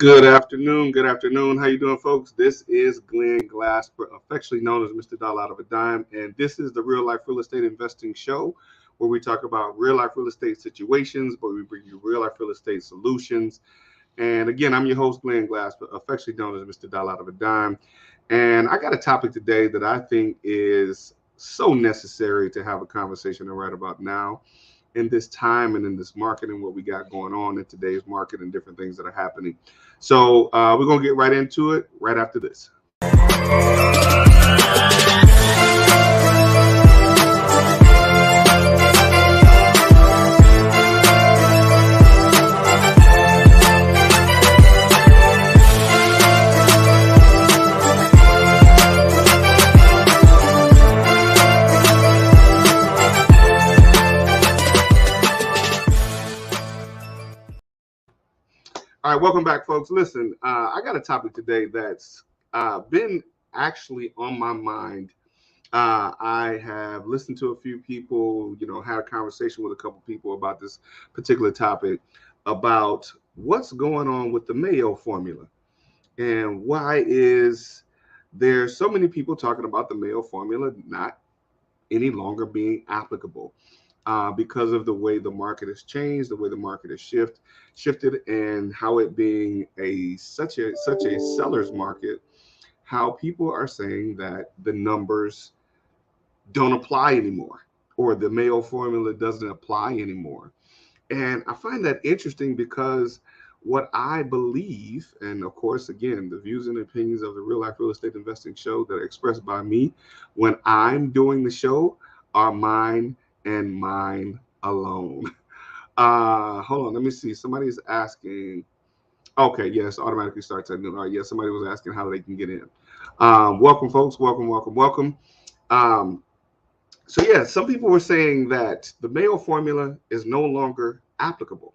Good afternoon. Good afternoon. How you doing, folks? This is Glenn Glasper, affectionately known as Mr. Dollar Out of a Dime, and this is the Real Life Real Estate Investing Show, where we talk about real life real estate situations, but we bring you real life real estate solutions. And again, I'm your host, Glenn Glasper, affectionately known as Mr. Dollar Out of a Dime, and I got a topic today that I think is so necessary to have a conversation right about now, in this time and in this market and what we got going on in today's market and different things that are happening. So we're going to get right into it right after this. All right, welcome back, folks. Listen, I got a topic today that's been actually on my mind. I have listened to a few people, had a conversation with a couple people about this particular topic, about what's going on with the MAO formula and why is there so many people talking about the MAO formula not any longer being applicable. Because of the way the market has changed, the way the market has shifted, and how it being such a seller's market, how people are saying that the numbers don't apply anymore, or the MAO formula doesn't apply anymore. And I find that interesting because what I believe, and of course, again, the views and opinions of the Real Life Real Estate Investing Show that are expressed by me when I'm doing the show are mine and mine alone. Hold on, let me see. Somebody's asking. Okay, yes, automatically starts at noon. All right, yes, somebody was asking how they can get in. Welcome, folks. Welcome. So yeah, some people were saying that the MAO formula is no longer applicable.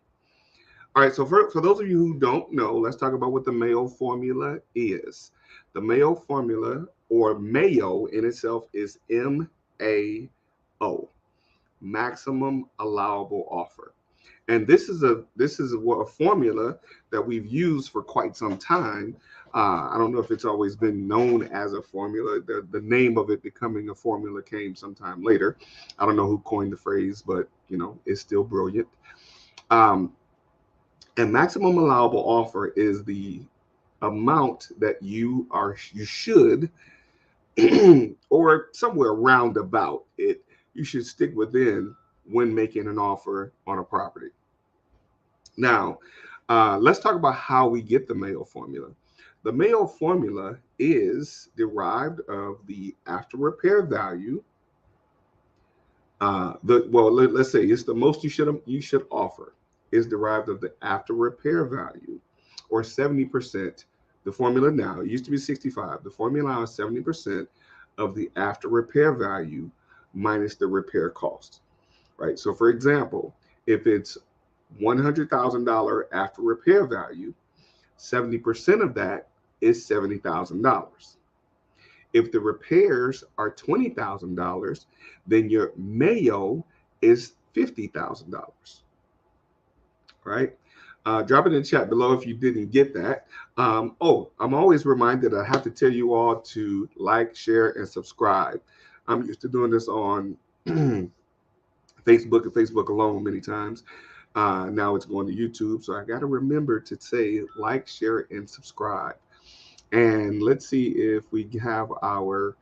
All right, so for those of you who don't know, let's talk about what the MAO formula is. The MAO formula, or MAO in itself, is MAO. Maximum allowable offer. And this is a formula that we've used for quite some time. I don't know if it's always been known as a formula. The name of it becoming a formula came sometime later. I don't know who coined the phrase, but it's still brilliant. And maximum allowable offer is the amount that you should or somewhere roundabout it, you should stick within when making an offer on a property. Now, let's talk about how we get the MAO formula. The MAO formula is derived of the after repair value. Let's say it's the most you should offer is derived of the after repair value, or 70%. The formula now, it used to be 65. The formula now is 70% of the after repair value minus the repair cost, right? So for example, if it's $100,000 after repair value, 70% of that is $70,000. If the repairs are $20,000, then your MAO is $50,000, right? Drop it in the chat below if you didn't get that. I'm always reminded I have to tell you all to like, share, and subscribe. I'm used to doing this on Facebook and Facebook alone many times. Now it's going to YouTube, so I got to remember to say like, share, and subscribe. And let's see if we have our.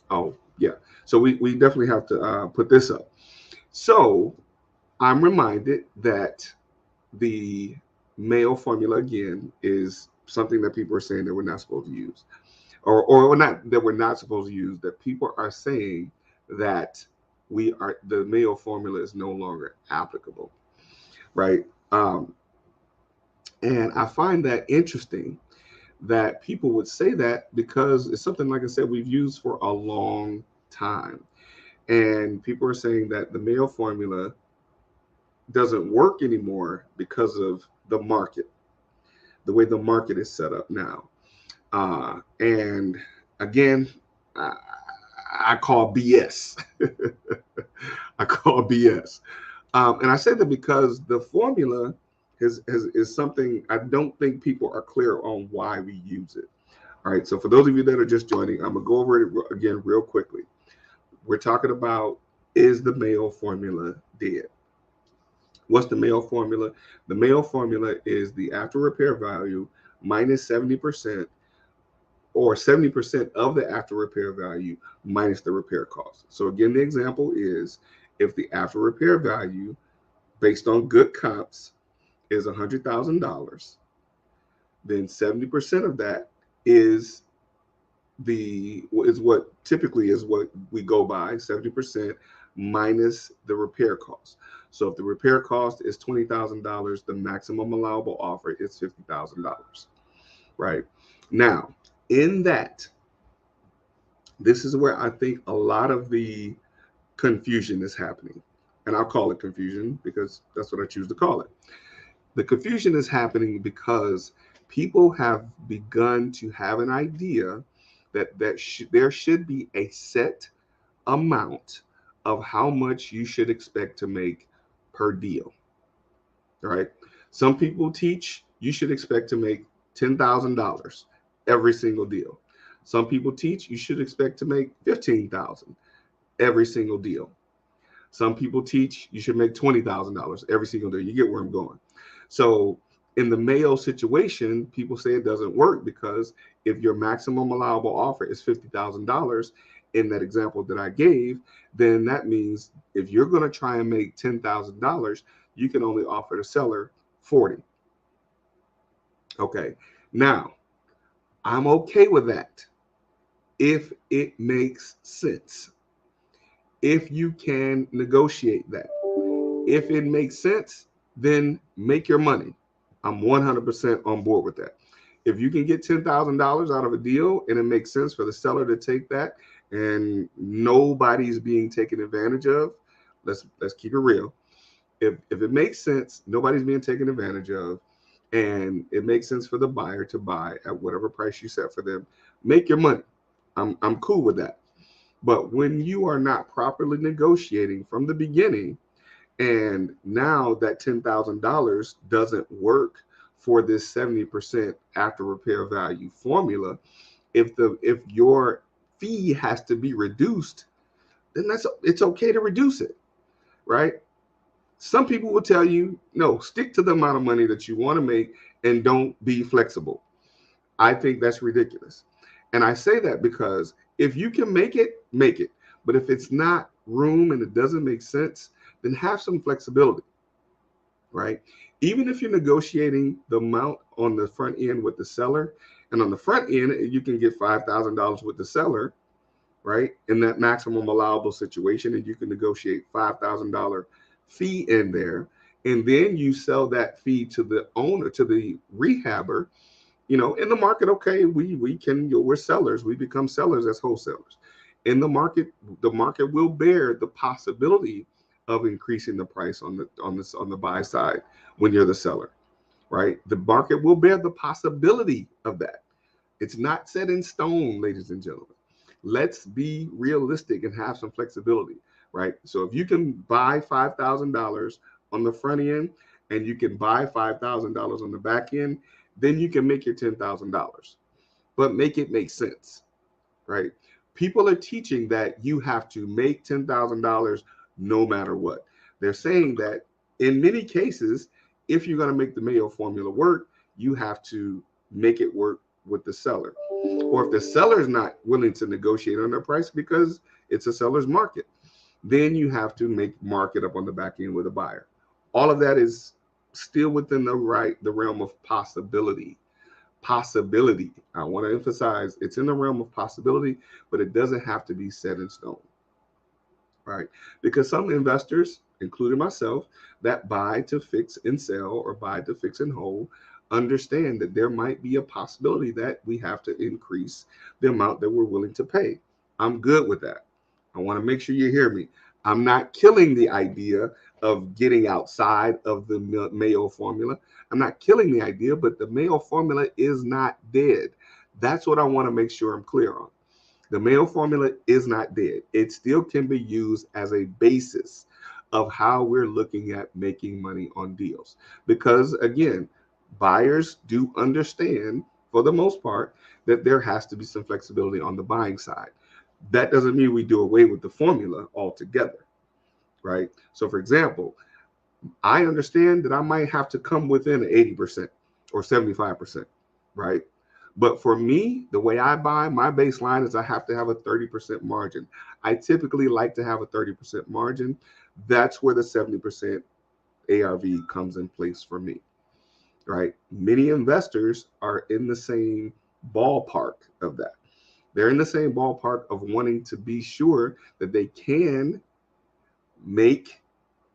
So we definitely have to put this up. So I'm reminded that the MAO formula the is something that people are saying that we're not supposed to use. Or not that we're not supposed to use, that people are saying that the MAO formula is no longer applicable, right? And I find that interesting that people would say that, because it's something, like I said, we've used for a long time. And people are saying that the MAO formula doesn't work anymore because of the market, the way the market is set up now. And again, I call BS. I call BS. And I say that because the formula is something I don't think people are clear on why we use it. All right. So for those of you that are just joining, I'm gonna go over it again real quickly. We're talking about, is the MAO formula dead? What's the MAO formula? The MAO formula is the after repair value minus 70%, or 70% of the after repair value minus the repair cost. So again, the example is, if the after repair value based on good comps is $100,000, then 70% of that is what typically is what we go by, 70% minus the repair cost. So if the repair cost is $20,000, the maximum allowable offer is $50,000. Right now, in that, this is where I think a lot of the confusion is happening. And I'll call it confusion because that's what I choose to call it. The confusion is happening because people have begun to have an idea that there should be a set amount of how much you should expect to make per deal. Right? Some people teach you should expect to make $10,000 every single deal. Some people teach you should expect to make $15,000 every single deal. Some people teach you should make $20,000 every single day. You get where I'm going. So in the MAO situation, people say it doesn't work because if your maximum allowable offer is $50,000 in that example that I gave, then that means if you're going to try and make $10,000, you can only offer the seller 40. Okay. Now, I'm okay with that if it makes sense. If you can negotiate that. If it makes sense, then make your money. I'm 100% on board with that. If you can get $10,000 out of a deal and it makes sense for the seller to take that and nobody's being taken advantage of, let's keep it real. If it makes sense, nobody's being taken advantage of, and it makes sense for the buyer to buy at whatever price you set for them, make your money. I'm cool with that. But when you are not properly negotiating from the beginning, and now that $10,000 doesn't work for this 70% after repair value formula, if your fee has to be reduced, then it's okay to reduce it, right? Some people will tell you, no, stick to the amount of money that you want to make and don't be flexible. I think that's ridiculous. And I say that because if you can make it, make it. But if it's not room and it doesn't make sense, then have some flexibility, right? Even if you're negotiating the amount on the front end with the seller, and on the front end, you can get $5,000 with the seller, right? In that maximum allowable situation, and you can negotiate $5,000 fee in there. And then you sell that fee to the owner, to the rehabber, in the market. Okay, we're sellers. We become sellers as wholesalers. In the market will bear the possibility of increasing the price on the buy side when you're the seller, right? The market will bear the possibility of that. It's not set in stone, ladies and gentlemen. Let's be realistic and have some flexibility, right? So if you can buy $5,000 on the front end and you can buy $5,000 on the back end, then you can make your $10,000, but make it make sense, right? People are teaching that you have to make $10,000 no matter what. They're saying that in many cases, if you're going to make the MAO formula work, you have to make it work with the seller. Or if the seller is not willing to negotiate on their price because it's a seller's market, then you have to make market up on the back end with a buyer. All of that is still within the realm of possibility. Possibility. I want to emphasize it's in the realm of possibility, but it doesn't have to be set in stone, right? Because some investors, including myself, that buy to fix and sell or buy to fix and hold, understand that there might be a possibility that we have to increase the amount that we're willing to pay. I'm good with that. I want to make sure you hear me. I'm not killing the idea of getting outside of the MAO formula. I'm not killing the idea, but the MAO formula is not dead. That's what I want to make sure I'm clear on. The MAO formula is not dead. It still can be used as a basis of how we're looking at making money on deals. Because again, buyers do understand, for the most part, that there has to be some flexibility on the buying side. That doesn't mean we do away with the formula altogether, right? So, for example, I understand that I might have to come within 80% or 75%, right? But for me, the way I buy, my baseline is I have to have a 30% margin. I typically like to have a 30% margin. That's where the 70% ARV comes in place for me, right? Many investors are in the same ballpark of that. They're in the same ballpark of wanting to be sure that they can make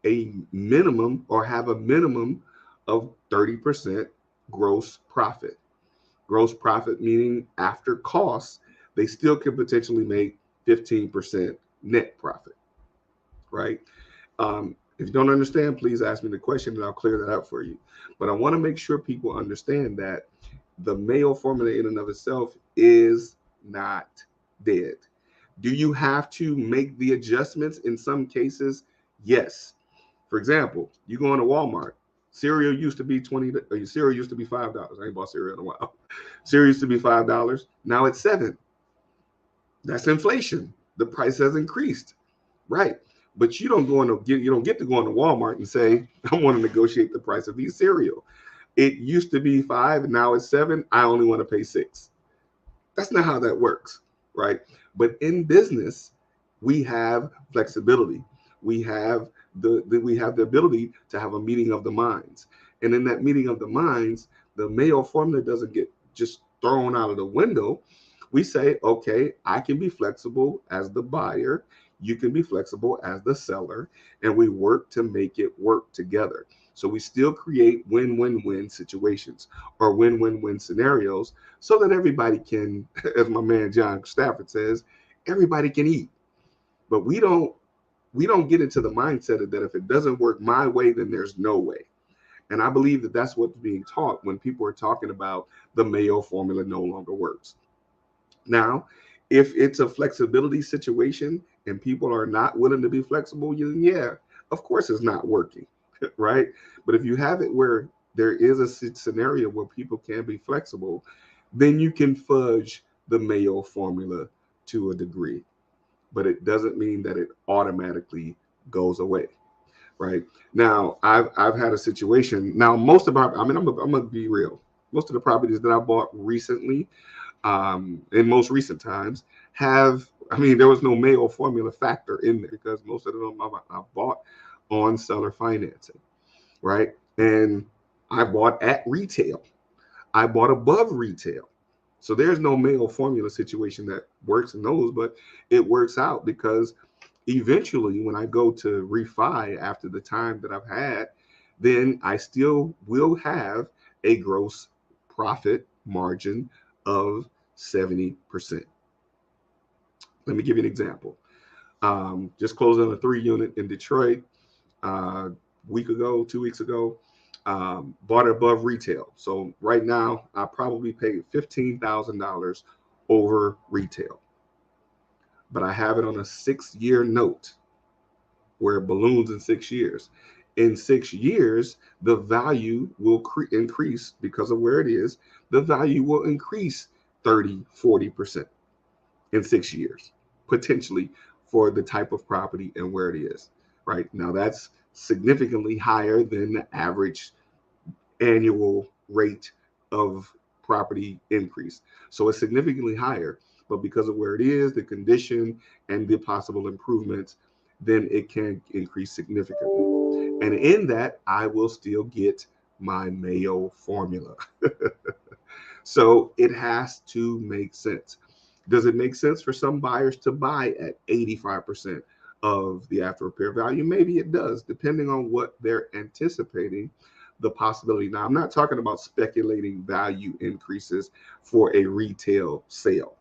a minimum or have a minimum of 30% gross profit. Gross profit meaning after costs, they still can potentially make 15% net profit, right? If you don't understand, please ask me the question and I'll clear that up for you. But I want to make sure people understand that the MAO formula in and of itself is not dead. Do you have to make the adjustments in some cases? Yes. For example, you go into Walmart. Cereal used to be cereal used to be $5. I ain't bought cereal in a while. Cereal used to be $5. Now it's $7. That's inflation. The price has increased, right? But you don't get to go into Walmart and say, I want to negotiate the price of these cereal. It used to be $5, and now it's $7. I only want to pay $6. That's not how that works, right? But in business, we have flexibility. We have we have the ability to have a meeting of the minds. And in that meeting of the minds, the MAO formula doesn't get just thrown out of the window. We say, okay, I can be flexible as the buyer. You can be flexible as the seller, and we work to make it work together. So we still create win-win-win situations or win-win-win scenarios so that everybody can, as my man John Stafford says, everybody can eat. But we don't get into the mindset of that if it doesn't work my way, then there's no way. And I believe that that's what's being taught when people are talking about the MAO formula no longer works. Now, if it's a flexibility situation and people are not willing to be flexible, then yeah, of course it's not working, right? But if you have it where there is a scenario where people can be flexible, then you can fudge the MAO formula to a degree. But it doesn't mean that it automatically goes away, right? Now, I've had a situation. Now, most of our, I mean, I'm gonna be real. Most of the properties that I bought recently, in most recent times, there was no MAO formula factor in there because most of them I bought on seller financing, right? And I bought at retail. I bought above retail. So there's no MAO formula situation that works in those, but it works out because eventually when I go to refi after the time that I've had, then I still will have a gross profit margin of 70%. Let me give you an example. Just closed on a 3-unit in Detroit week ago, 2 weeks ago. Bought it above retail. So right now, I probably paid $15,000 over retail. But I have it on a 6-year note where it balloons in 6 years. In 6 years, the value will increase because of where it is. The value will increase 30, 40% in 6 years, potentially, for the type of property and where it is. Right now, that's significantly higher than the average annual rate of property increase. So it's significantly higher, but because of where it is, the condition, and the possible improvements, then it can increase significantly. And in that, I will still get my MAO formula. So it has to make sense. Does it make sense for some buyers to buy at 85% of the after repair value? Maybe it does, depending on what they're anticipating the possibility. Now, I'm not talking about speculating value increases for a retail sale.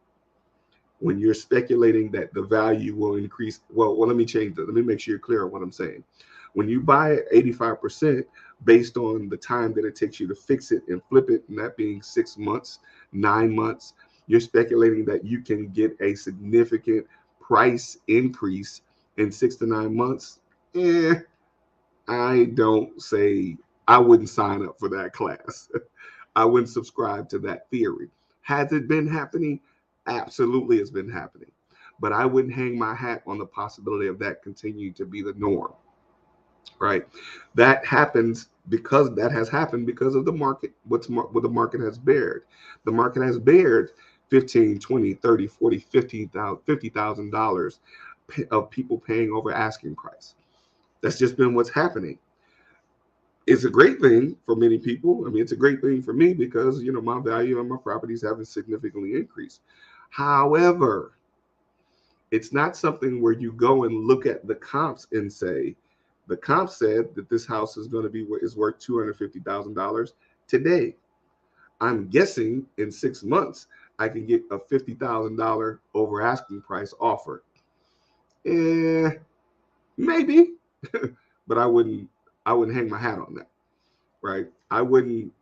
When you're speculating that the value will increase, well, let me change that. Let me make sure you're clear on what I'm saying. When you buy at 85% based on the time that it takes you to fix it and flip it, and that being 6 months, 9 months, you're speculating that you can get a significant price increase in 6 to 9 months. Eh, I don't say I wouldn't sign up for that class. I wouldn't subscribe to that theory. Has it been happening? Absolutely, it's been happening. But I wouldn't hang my hat on the possibility of that continuing to be the norm, right? That happens because that has happened because of the market, what the market has bared. The market has bared 15, 20, 30, 40, $50,000 of people paying over asking price. That's just been what's happening. It's a great thing for many people. I mean, it's a great thing for me because, my value on my properties haven't significantly increased. However, it's not something where you go and look at the comps and say, the comp said that this house is going to be is worth $250,000 today. I'm guessing in 6 months I can get a $50,000 over asking price offer. Eh, maybe, but I wouldn't hang my hat on that, right? I wouldn't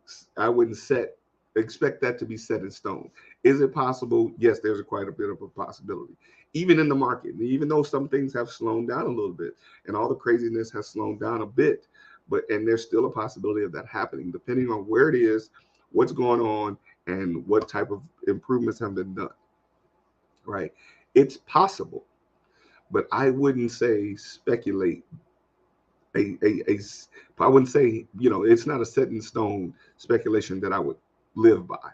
expect that to be set in stone. Is it possible? Yes, there's quite a bit of a possibility. Even in the market, even though some things have slowed down a little bit and all the craziness has slowed down a bit, and there's still a possibility of that happening, depending on where it is, what's going on, and what type of improvements have been done, right? It's possible, but I wouldn't say speculate a I wouldn't say, it's not a set in stone speculation that I would live by,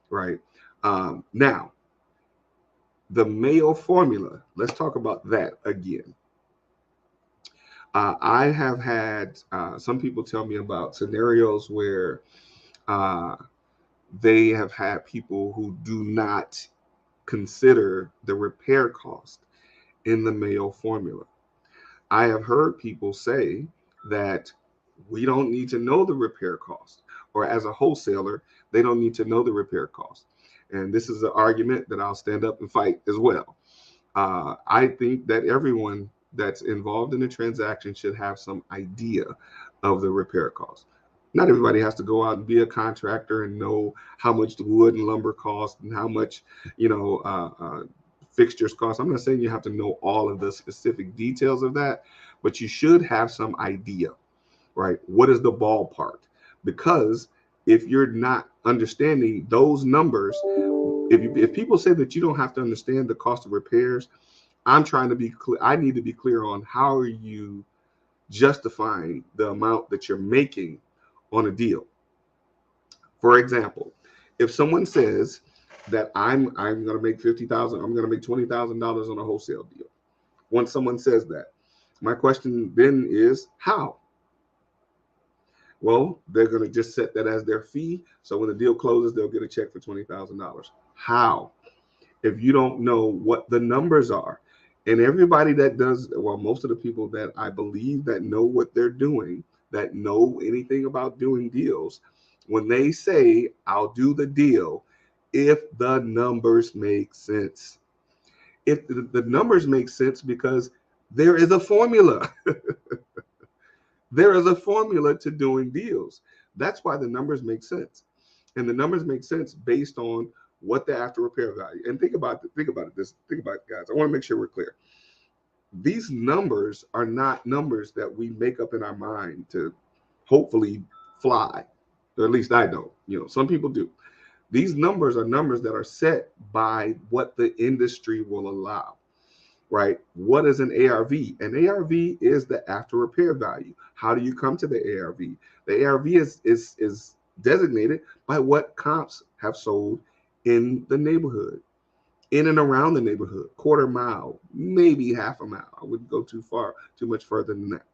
right? Now, the MAO formula, let's talk about that again. I have had some people tell me about scenarios where uh, they have had people who do not consider the repair cost in the MAO formula. I have heard people say that we don't need to know the repair cost, or as a wholesaler, they don't need to know the repair cost. And this is an argument that I'll stand up and fight as well. I think that everyone that's involved in the transaction should have some idea of the repair cost. Not everybody has to go out and be a contractor and know how much the wood and lumber cost and how much, fixtures cost. I'm not saying you have to know all of the specific details of that, but you should have some idea, right? What is the ballpark? Because if you're not understanding those numbers, if people say that you don't have to understand the cost of repairs, I'm trying to be clear. I need to be clear on how are you justifying the amount that you're making on a deal. For example, if someone says that I'm going to make 50,000, I'm going to make $20,000 on a wholesale deal. Once someone says that, my question then is how? Well, they're going to just set that as their fee. So when the deal closes, they'll get a check for $20,000. How? If you don't know what the numbers are, and everybody that does, well, most of the people that I believe that know what they're doing, that know anything about doing deals, when they say, I'll do the deal, if the numbers make sense. If the numbers make sense, because there is a formula. There is a formula to doing deals. That's why the numbers make sense. And the numbers make sense based on what the after repair value. And think about it, guys. I want to make sure we're clear. These numbers are not numbers that we make up in our mind to hopefully fly. Or at least I don't. Some people do. These numbers are numbers that are set by what the industry will allow, right? What is an ARV? An ARV is the after repair value. How do you come to the ARV? The ARV is designated by what comps have sold in the neighborhood, in and around the neighborhood, quarter mile, maybe half a mile. I wouldn't go too much further than that,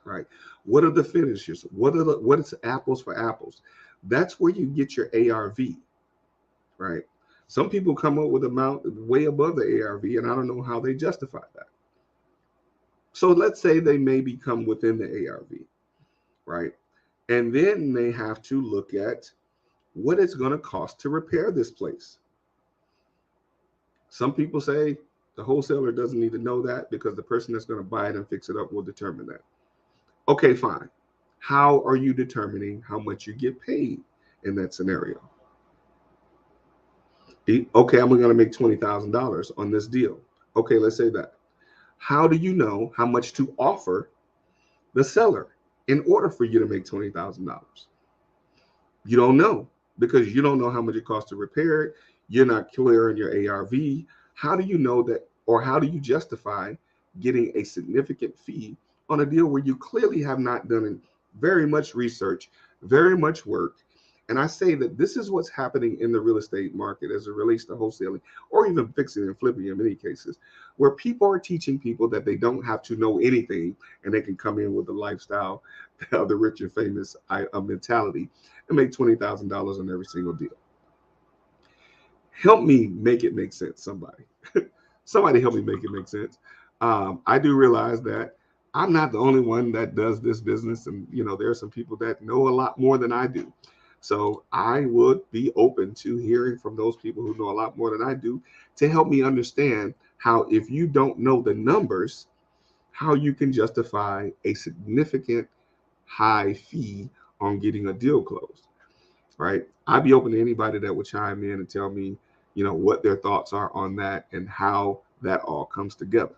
right? What are the finishes? What is apples for apples? That's where you get your ARV, right? Some people come up with amount way above the ARV, and I don't know how they justify that. So let's say they maybe come within the ARV, right? And then they have to look at what it's going to cost to repair this place. Some people say the wholesaler doesn't need to know that because the person that's going to buy it and fix it up will determine that. Okay, fine. How are you determining how much you get paid in that scenario? Okay, I'm going to make $20,000 on this deal. Okay, let's say that. How do you know how much to offer the seller in order for you to make $20,000? You don't know, because you don't know how much it costs to repair it. You're not clear on your ARV. How do you know that, or how do you justify getting a significant fee on a deal where you clearly have not done very much research, very much work? And I say that this is what's happening in the real estate market as it relates to wholesaling, or even fixing and flipping in many cases, where people are teaching people that they don't have to know anything and they can come in with the lifestyle of the rich and famous mentality and make $20,000 on every single deal. Help me make it make sense, somebody. Somebody help me make it make sense. I do realize that I'm not the only one that does this business, and there are some people that know a lot more than I do. So I would be open to hearing from those people who know a lot more than I do to help me understand how, if you don't know the numbers, how you can justify a significant high fee on getting a deal closed. Right? I'd be open to anybody that would chime in and tell me, what their thoughts are on that and how that all comes together.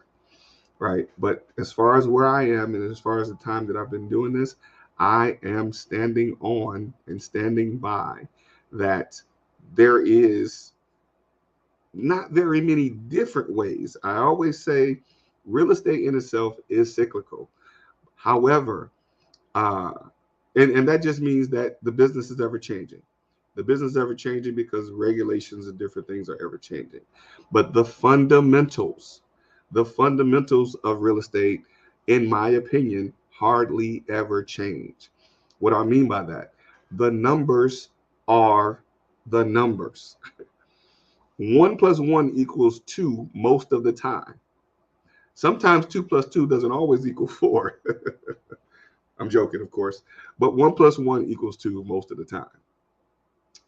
Right? But as far as where I am and as far as the time that I've been doing this, I am standing on and standing by that there is not very many different ways. I always say real estate in itself is cyclical. However, uh, and that just means that the business is ever changing. The business is ever changing because regulations and different things are ever changing. But the fundamentals of real estate, in my opinion, hardly ever change. What do I mean by that? The numbers are the numbers. 1 plus 1 equals 2 most of the time. Sometimes 2 plus 2 doesn't always equal 4. I'm joking, of course, but 1 plus 1 equals 2 most of the time.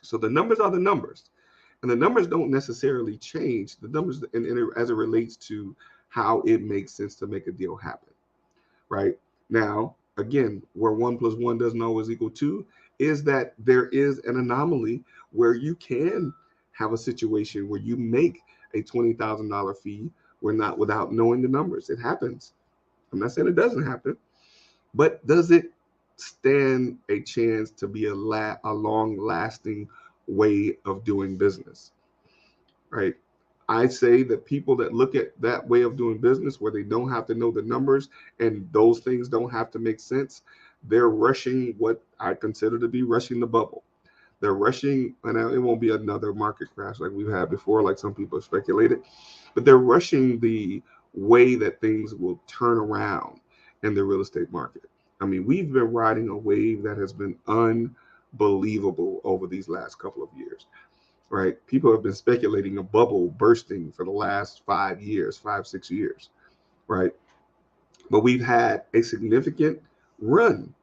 So the numbers are the numbers, and the numbers don't necessarily change. The numbers, as it relates to how it makes sense to make a deal happen, right? Now, again, where 1 plus 1 doesn't always equal 2 is that there is an anomaly where you can have a situation where you make a $20,000 fee without knowing the numbers. It happens. I'm not saying it doesn't happen, but does it stand a chance to be a long-lasting way of doing business? Right? I say that people that look at that way of doing business, where they don't have to know the numbers and those things don't have to make sense, they're rushing what I consider to be rushing the bubble. They're rushing, and it won't be another market crash like we've had before, like some people have speculated, but they're rushing the way that things will turn around in the real estate market. I mean, we've been riding a wave that has been unbelievable over these last couple of years, right? People have been speculating a bubble bursting for the last 5 years, 6 years, right? But we've had a significant run,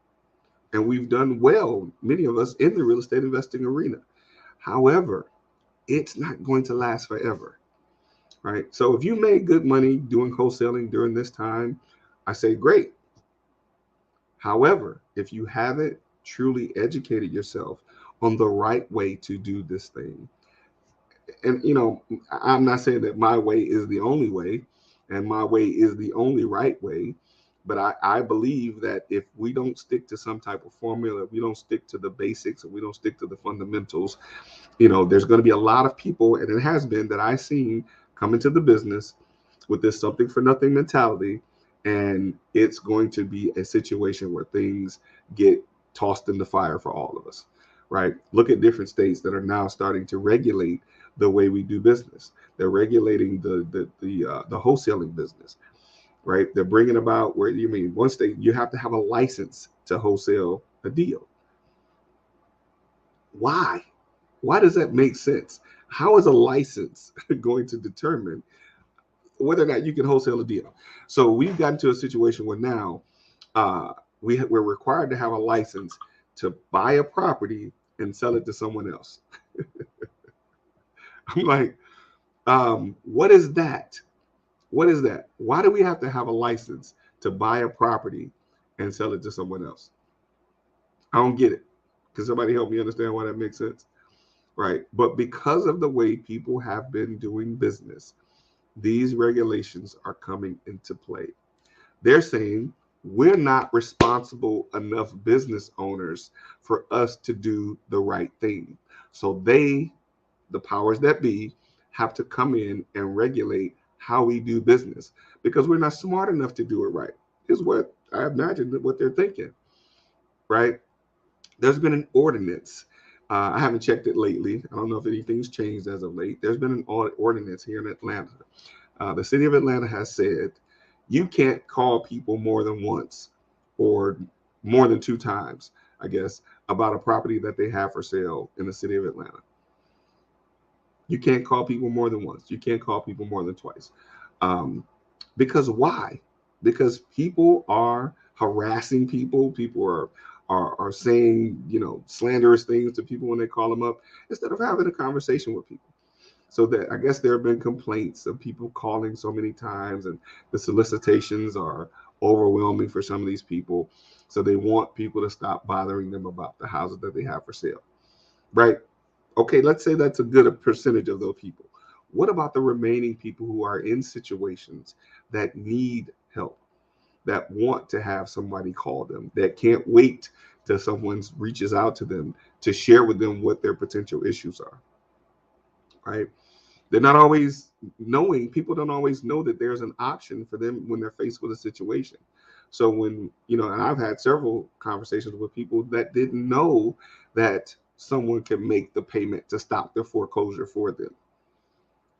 and we've done well, many of us, in the real estate investing arena. However, it's not going to last forever, right? So if you made good money doing wholesaling during this time, I say great. However, if you haven't truly educated yourself on the right way to do this thing, and I'm not saying that my way is the only way and my way is the only right way, but I believe that if we don't stick to some type of formula, if we don't stick to the basics, and we don't stick to the fundamentals, there's going to be a lot of people, and it has been, that I've seen come into the business with this something for nothing mentality, and it's going to be a situation where things get tossed in the fire for all of us, right? Look at different states that are now starting to regulate the way we do business. They're regulating the wholesaling business, right? They're bringing about where, one state you have to have a license to wholesale a deal. Why? Why does that make sense? How is a license going to determine whether or not you can wholesale a deal? So we've gotten to a situation where now we're required to have a license to buy a property and sell it to someone else. I'm like, what is that? What is that? Why do we have to have a license to buy a property and sell it to someone else? I don't get it. Can somebody help me understand why that makes sense? Right. But because of the way people have been doing business, these regulations are coming into play. They're saying we're not responsible enough business owners for us to do the right thing. So they, the powers that be, have to come in and regulate how we do business because we're not smart enough to do it right, is what I imagine what they're thinking, right? There's been an ordinance. I haven't checked it lately. I don't know if anything's changed as of late. There's been an ordinance here in Atlanta. The city of Atlanta has said you can't call people more than once or more than 2 times, I guess, about a property that they have for sale in the city of Atlanta. You can't call people more than once. You can't call people more than twice. Because why? Because people are harassing people. People are saying, slanderous things to people when they call them up instead of having a conversation with people. So that I guess there have been complaints of people calling so many times, and the solicitations are overwhelming for some of these people. So they want people to stop bothering them about the houses that they have for sale, right? Okay, let's say that's a good percentage of those people. What about the remaining people who are in situations that need help, that want to have somebody call them, that can't wait till someone reaches out to them to share with them what their potential issues are, right? They're not always knowing, people don't always know that there's an option for them when they're faced with a situation. So when, and I've had several conversations with people that didn't know that someone can make the payment to stop their foreclosure for them,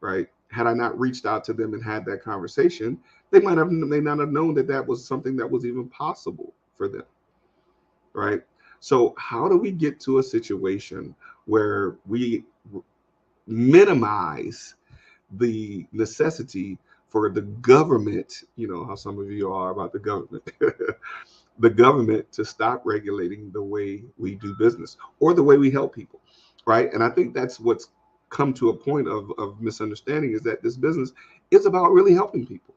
right? Had I not reached out to them and had that conversation, they may not have known that that was something that was even possible for them, right? So how do we get to a situation where we minimize the necessity for the government, how some of you are about the government, the government to stop regulating the way we do business or the way we help people, right? And I think that's what's come to a point of misunderstanding, is that this business is about really helping people,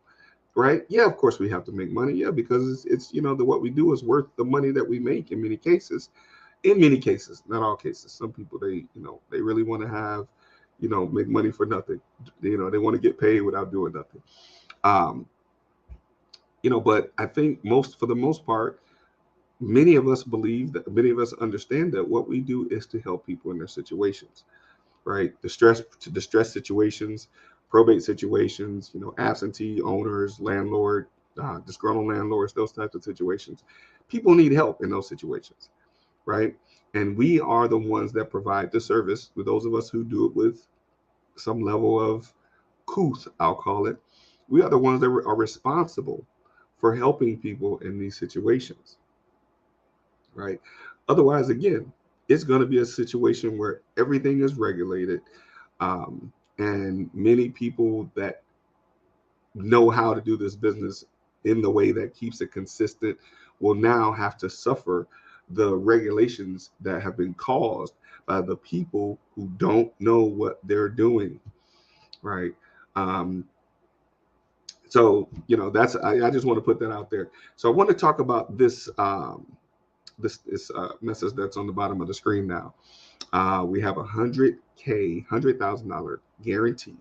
right? Yeah, of course we have to make money, yeah, because it's what we do is worth the money that we make in many cases, not all cases. Some people, they really want to have, make money for nothing. They want to get paid without doing nothing. But I think for the most part, many of us understand that what we do is to help people in their situations, right? Distress situations, probate situations, absentee owners, landlord, disgruntled landlords, those types of situations. People need help in those situations, right? And we are the ones that provide the service with those of us who do it with some level of couth, I'll call it. We are the ones that are responsible for helping people in these situations, right? Otherwise, again, it's going to be a situation where everything is regulated, and many people that know how to do this business in the way that keeps it consistent will now have to suffer the regulations that have been caused by the people who don't know what they're doing, right? So that's I just want to put that out there. So I want to talk about this this message that's on the bottom of the screen now. We have $100,000 guarantee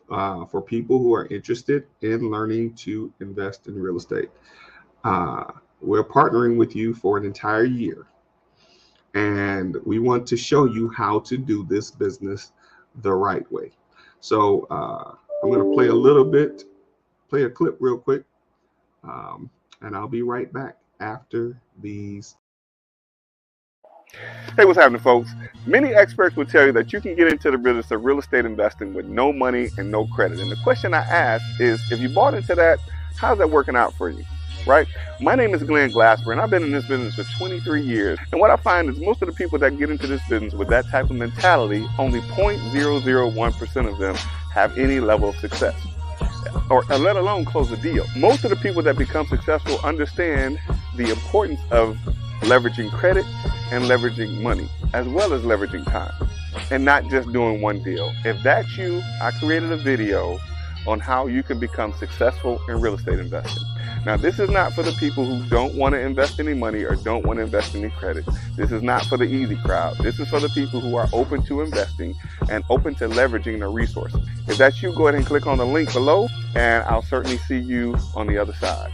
for people who are interested in learning to invest in real estate. We're partnering with you for an entire year, and we want to show you how to do this business the right way. So I'm going to play a clip real quick, and I'll be right back after these. Hey, what's happening, folks? Many experts will tell you that you can get into the business of real estate investing with no money and no credit. And the question I ask is, if you bought into that, how's that working out for you? Right? My name is Glenn Glasper, and I've been in this business for 23 years. And what I find is most of the people that get into this business with that type of mentality, only 0.001% of them have any level of success, or let alone close a deal. Most of the people that become successful understand the importance of leveraging credit and leveraging money, as well as leveraging time, and not just doing one deal. If that's you, I created a video on how you can become successful in real estate investing. Now, this is not for the people who don't want to invest any money or don't want to invest any credit. This is not for the easy crowd. This is for the people who are open to investing and open to leveraging their resources. If that's you, go ahead and click on the link below, and I'll certainly see you on the other side.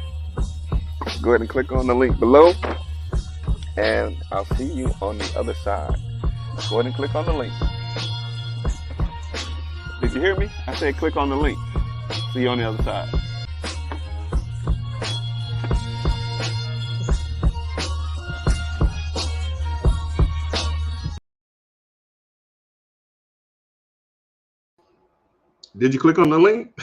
Go ahead and click on the link below, and I'll see you on the other side. Go ahead and click on the link. Did you hear me? I said click on the link. See you on the other side. Did you click on the link?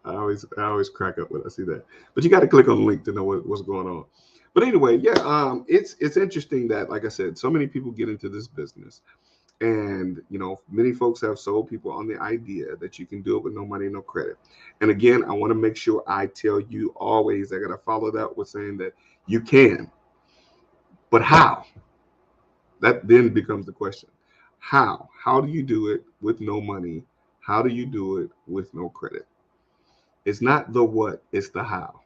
I always crack up when I see that. But you got to click on the link to know what's going on. But anyway, yeah, it's interesting that, like I said, so many people get into this business, and many folks have sold people on the idea that you can do it with no money, no credit. And again, I want to make sure I tell you always, I got to follow that with saying that you can, but how? That then becomes the question. How? How do you do it with no money? How do you do it with no credit? It's not the what, it's the how.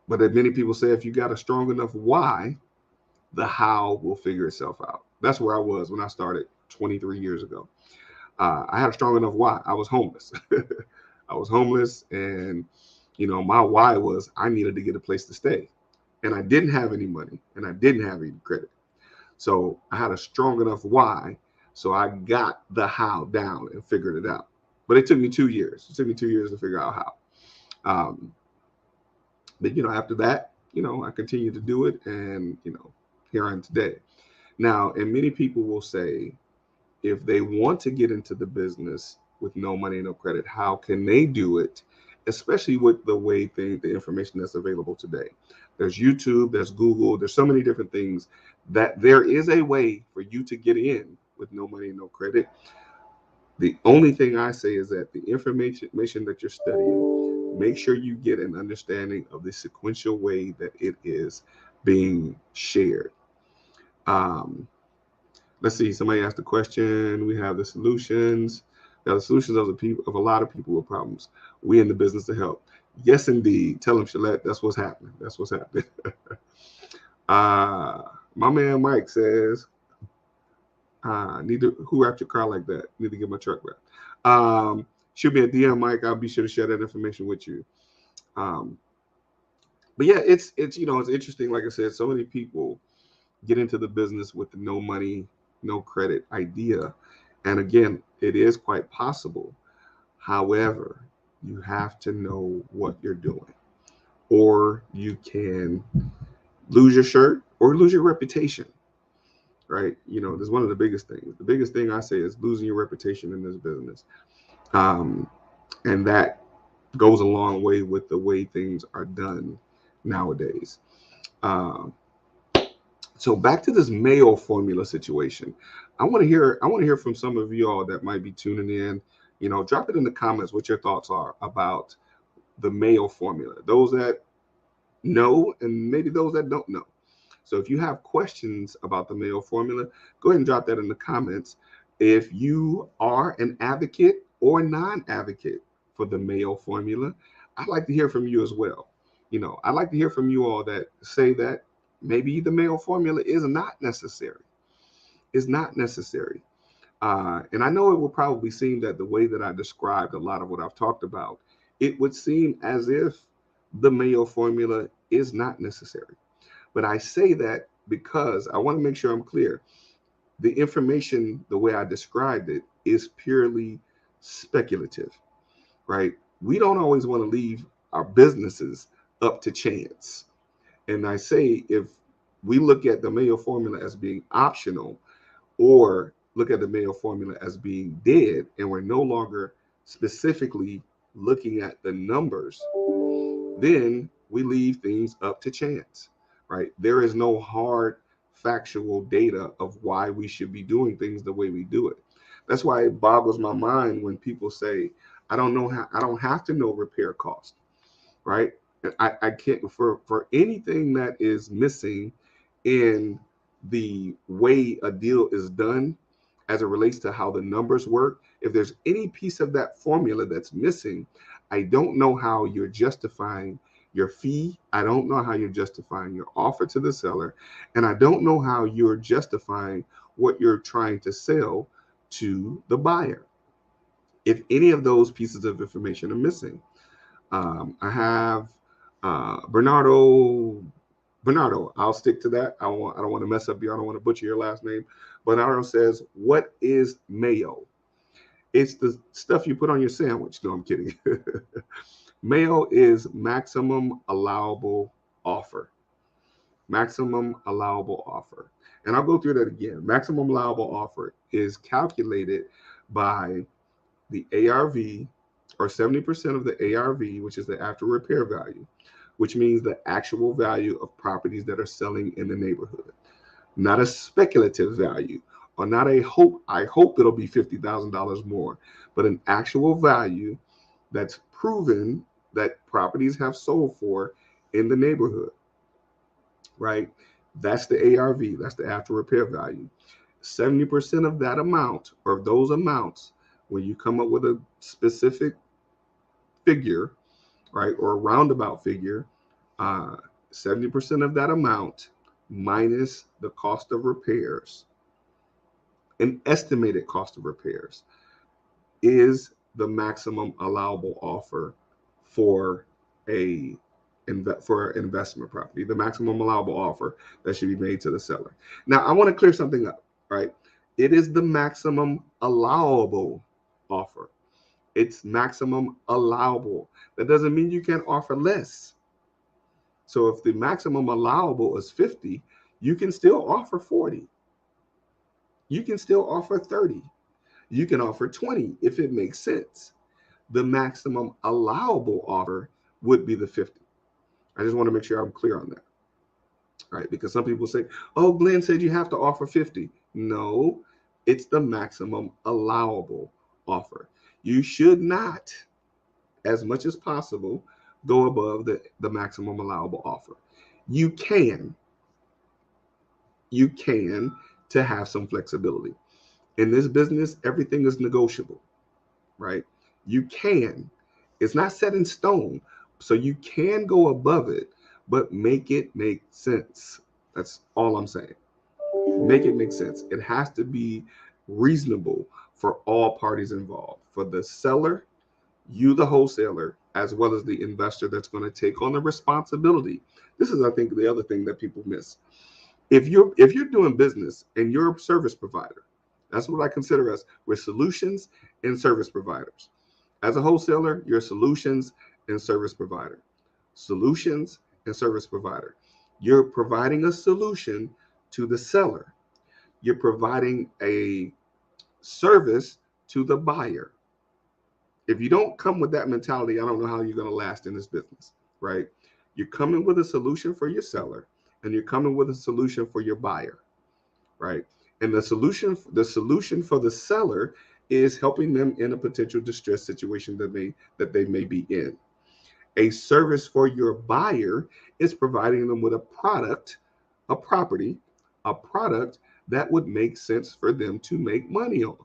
But as many people say, if you got a strong enough why, the how will figure itself out. That's where I was when I started 23 years ago. I had a strong enough why. I was homeless. I was homeless, and my why was I needed to get a place to stay, and I didn't have any money, and I didn't have any credit. So I had a strong enough why, so I got the how down and figured it out. But it took me 2 years. It took me 2 years to figure out how. But after that, I continued to do it, and here I am today. Now, and many people will say, if they want to get into the business with no money, no credit, how can they do it? Especially with the way the information that's available today. There's YouTube, there's Google, there's so many different things that there is a way for you to get in with no money, no credit. The only thing I say is that the information that you're studying, make sure you get an understanding of the sequential way that it is being shared. Let's see. Somebody asked a question. We have the solutions. Now, the solutions of a lot of people with problems. We in the business to help. Yes, indeed. Tell them, Shalette, that's what's happening. That's what's happening. My man Mike says, need to who wrapped your car like that? Need to get my truck wrapped. Shoot me a DM, Mike. I'll be sure to share that information with you. But yeah, it's it's interesting. Like I said, so many people get into the business with the no money, no credit idea. And again, it is quite possible. However, you have to know what you're doing, or you can lose your shirt or lose your reputation, right? There's one of the biggest things. The biggest thing I say is losing your reputation in this business. And that goes a long way with the way things are done nowadays. So back to this MAO formula situation. I want to hear from some of you all that might be tuning in. Drop it in the comments what your thoughts are about the MAO formula. Those that know, and maybe those that don't know. So if you have questions about the MAO formula, go ahead and drop that in the comments. If you are an advocate or non-advocate for the MAO formula, I'd like to hear from you as well. I'd like to hear from you all that say that maybe the MAO formula is not necessary. It's not necessary. And I know it will probably seem that the way that I described a lot of what I've talked about, it would seem as if the MAO formula is not necessary. But I say that because I want to make sure I'm clear. The information, the way I described it, is purely speculative, right? We don't always want to leave our businesses up to chance. And I say, if we look at the MAO formula as being optional, or look at the MAO formula as being dead, and we're no longer specifically looking at the numbers, then we leave things up to chance, right? There is no hard factual data of why we should be doing things the way we do it. That's why it boggles my mind when people say, I don't have to know repair cost, right? I can't for anything that is missing in the way a deal is done as it relates to how the numbers work. If there's any piece of that formula that's missing, I don't know how you're justifying your fee. I don't know how you're justifying your offer to the seller. And I don't know how you're justifying what you're trying to sell to the buyer. If any of those pieces of information are missing, I have Bernardo. Bernardo, I'll stick to that. I don't want to mess up your. I don't want to butcher your last name. Bernardo says, "What is MAO?" It's the stuff you put on your sandwich. No, I'm kidding. MAO is maximum allowable offer. Maximum allowable offer. And I'll go through that again. Maximum allowable offer is calculated by the ARV, or 70% of the ARV, which is the after repair value, which means the actual value of properties that are selling in the neighborhood, not a speculative value, or not a hope. I hope it'll be $50,000 more, but an actual value that's proven that properties have sold for in the neighborhood, right? That's the ARV, that's the after repair value. 70% of that amount, or those amounts, when you come up with a specific figure, right, or a roundabout figure, 70% of that amount minus the cost of repairs, an estimated cost of repairs, is the maximum allowable offer for a for an investment property, the maximum allowable offer that should be made to the seller. Now, I want to clear something up, right? It is the maximum allowable offer. It's maximum allowable. That doesn't mean you can't offer less. So if the maximum allowable is 50, you can still offer 40. You can still offer 30. You can offer 20 if it makes sense. The maximum allowable offer would be the 50. I just want to make sure I'm clear on that. All right, because some people say, oh, Glenn said you have to offer 50. No, it's the maximum allowable offer. You should not, as much as possible, go above the maximum allowable offer. You can to have some flexibility. In this business, everything is negotiable, right? You can. It's not set in stone. So you can go above it, but make it make sense. That's all I'm saying. Make it make sense. It has to be reasonable for all parties involved, for the seller, you, the wholesaler, as well as the investor that's going to take on the responsibility. This is, I think, the other thing that people miss. If you're doing business and you're a service provider, that's what I consider us. We're solutions and service providers. As a wholesaler, you're solutions and service provider. Solutions and service provider. You're providing a solution to the seller. You're providing a service to the buyer. If you don't come with that mentality, I don't know how you're going to last in this business, right? You're coming with a solution for your seller, and you're coming with a solution for your buyer, right? And the solution for the seller is helping them in a potential distress situation that they may be in. A service for your buyer is providing them with a product, a property, a product that would make sense for them to make money on.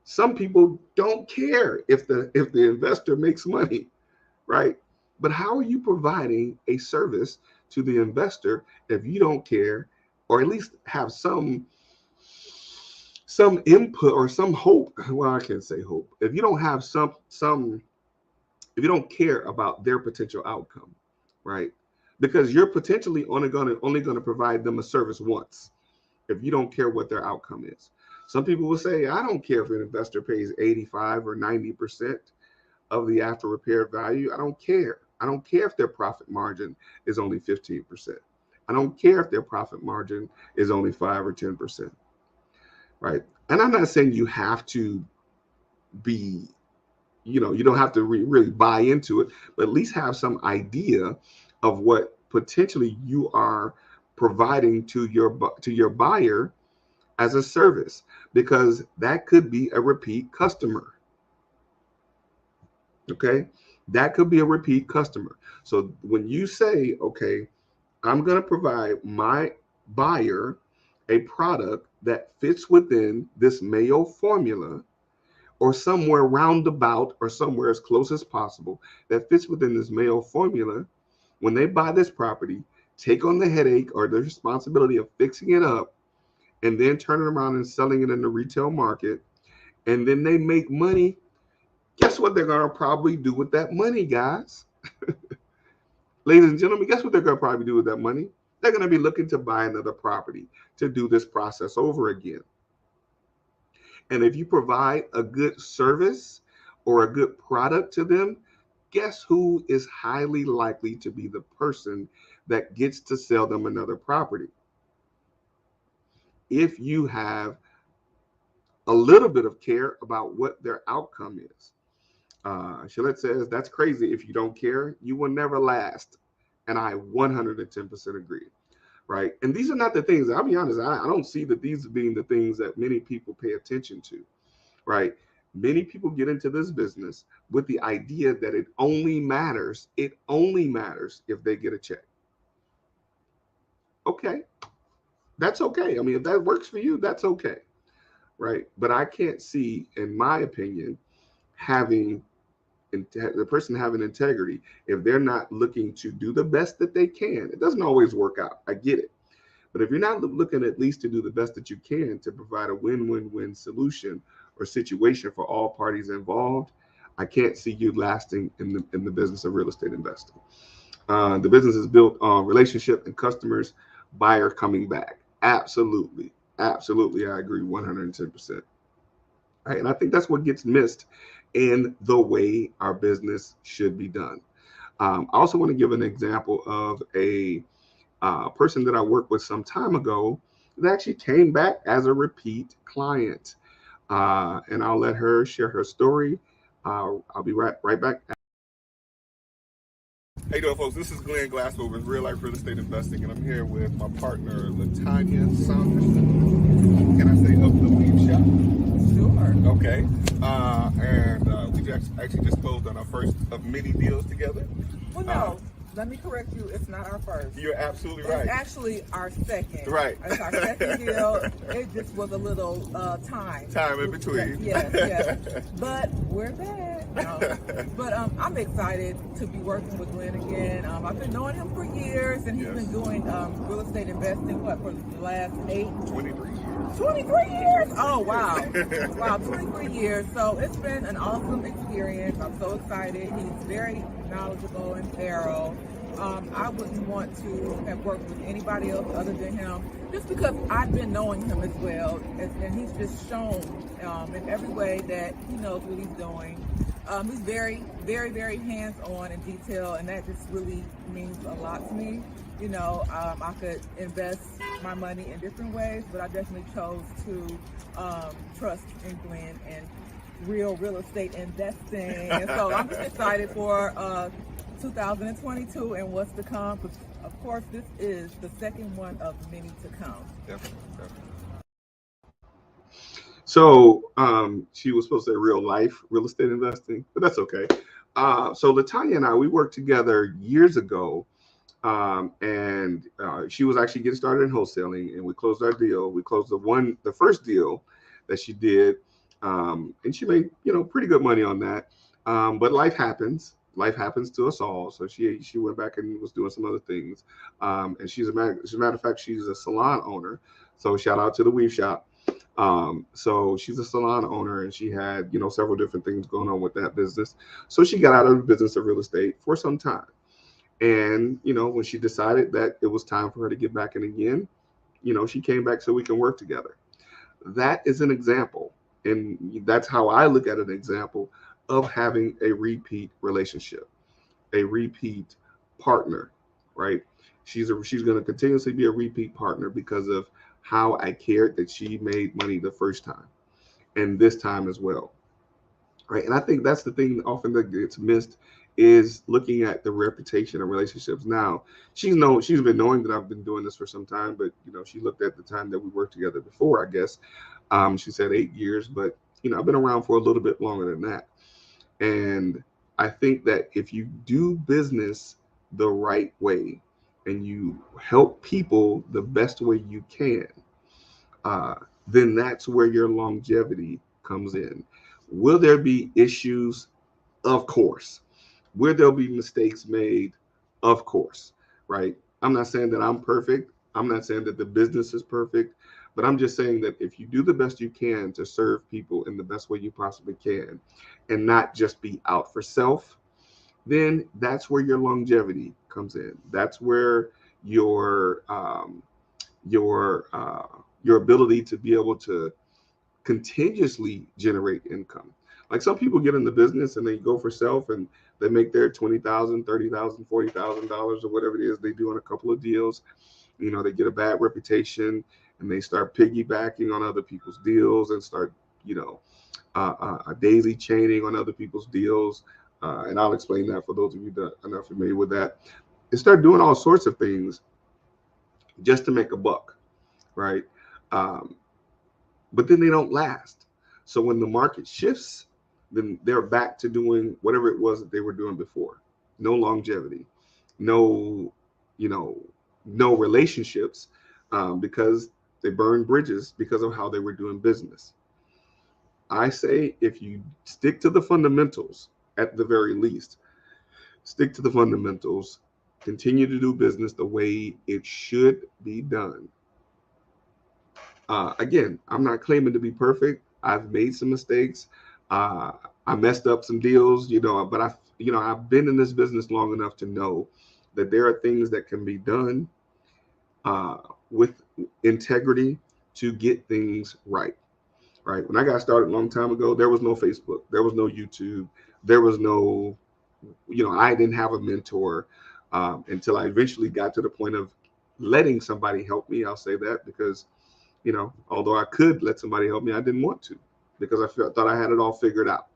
Some people don't care if the investor makes money, right? But how are you providing a service to the investor if you don't care, or at least have some input or some hope? Well, I can't say hope. If you don't have some if you don't care about their potential outcome, right? Because you're potentially only gonna provide them a service once if you don't care what their outcome is. Some people will say, I don't care if an investor pays 85 or 90% of the after repair value. I don't care. I don't care if their profit margin is only 15%. I don't care if their profit margin is only 5 or 10%, right? And I'm not saying you have to be, you don't have to really buy into it, but at least have some idea of what potentially you are providing to your buyer as a service, because that could be a repeat customer. Okay, that could be a repeat customer. So when you say, okay, I'm going to provide my buyer a product that fits within this MAO formula, or somewhere roundabout or somewhere as close as possible that fits within this MAO formula, when they buy this property, take on the headache or the responsibility of fixing it up, and then turning around and selling it in the retail market, and then they make money, guess what they're going to probably do with that money, guys? Ladies and gentlemen, guess what they're going to probably do with that money? They're going to be looking to buy another property to do this process over again. And if you provide a good service or a good product to them, guess who is highly likely to be the person that gets to sell them another property? If you have a little bit of care about what their outcome is. Shalette says, that's crazy. If you don't care, you will never last. And I 110% agree. Right. And these are not the things, I'll be honest, I don't see that these being the things that many people pay attention to. Right. Many people get into this business with the idea that it only matters if they get a check. Okay. That's okay. I mean, if that works for you, that's okay. Right. But I can't see, in my opinion, having the person having integrity if they're not looking to do the best that they can. It doesn't always work out. I get it. But if you're not looking at least to do the best that you can to provide a win-win-win solution or situation for all parties involved, I can't see you lasting in the business of real estate investing. The business is built on relationship and customers, buyer coming back. Absolutely. Absolutely. I agree 110%. Right? And I think that's what gets missed in the way our business should be done. I also want to give an example of a person that I worked with some time ago that actually came back as a repeat client. And I'll let her share her story. I'll be right back. How you doing, folks? This is Glenn Glassman with Real Life Real Estate Investing, and I'm here with my partner, Latanya Saunderson. Can I say of the Weave Shop? Sure. Okay. And we actually just closed on our first of many deals together. Well, no. Let me correct you. It's not our first. You're absolutely right. It's actually our second. Right. It's our second deal. It just was a little time in between. Yes. But we're back. But I'm excited to be working with Glenn again. I've been knowing him for years, and he's been doing real estate investing, for the last 23 years. 23 years? Oh, wow. Wow, 23 years. So it's been an awesome experience. I'm so excited. He's very knowledgeable and thorough. I wouldn't want to have worked with anybody else other than him, just because I've been knowing him as well, and he's just shown in every way that he knows what he's doing. He's very, very, very hands-on and detailed, and that just really means a lot to me. You know, I could invest my money in different ways, but I definitely chose to trust in Glenn and real estate investing. And so I'm just excited for 2022 and what's to come. Of course, this is the second one of many to come. Definitely. So she was supposed to say real life real estate investing, but that's okay. So Latanya and I, we worked together years ago, and she was actually getting started in wholesaling, and we closed our deal. We closed the first deal that she did, and she made pretty good money on that. But life happens. Life happens to us all. So she went back and was doing some other things. And as a matter of fact, she's a salon owner. So shout out to the Weave Shop. So she's a salon owner, and she had several different things going on with that business. So she got out of the business of real estate for some time. And when she decided that it was time for her to get back in again, she came back so we can work together. That is an example, and that's how I look at an example of having a repeat relationship, a repeat partner, right? She's going to continuously be a repeat partner because of how I cared that she made money the first time and this time as well, right? And I think that's the thing often that gets missed is looking at the reputation of relationships. Now, she's been knowing that I've been doing this for some time, but she looked at the time that we worked together before, I guess. She said 8 years, but I've been around for a little bit longer than that. And I think that if you do business the right way and you help people the best way you can, then that's where your longevity comes in. Will there be issues? Of course. Will there be mistakes made? Of course, right? I'm not saying that I'm perfect. I'm not saying that the business is perfect, but I'm just saying that if you do the best you can to serve people in the best way you possibly can and not just be out for self, then that's where your longevity comes in. That's where your um, your ability to be able to continuously generate income. Like some people get in the business and they go for self and they make their $20,000, $30,000, $40,000 or whatever it is they do on a couple of deals. You know, they get a bad reputation and they start piggybacking on other people's deals and start, you know, daisy chaining on other people's deals. And I'll explain that for those of you that are not familiar with that. They start doing all sorts of things just to make a buck, right? Um, but then they don't last. So when the market shifts, then they're back to doing whatever it was that they were doing before. No longevity, no, you know, no relationships, because they burned bridges because of how they were doing business. I say if you stick to the fundamentals, at the very least, stick to the fundamentals, continue to do business the way it should be done. Again, I'm not claiming to be perfect. I've made some mistakes. Uh, I messed up some deals, you know, but I've been in this business long enough to know that there are things that can be done uh, with integrity to get things right. Right. When I got started a long time ago, there was no Facebook, there was no YouTube, there was no, I didn't have a mentor until I eventually got to the point of letting somebody help me. I'll say that because although I could let somebody help me, I didn't want to because thought I had it all figured out.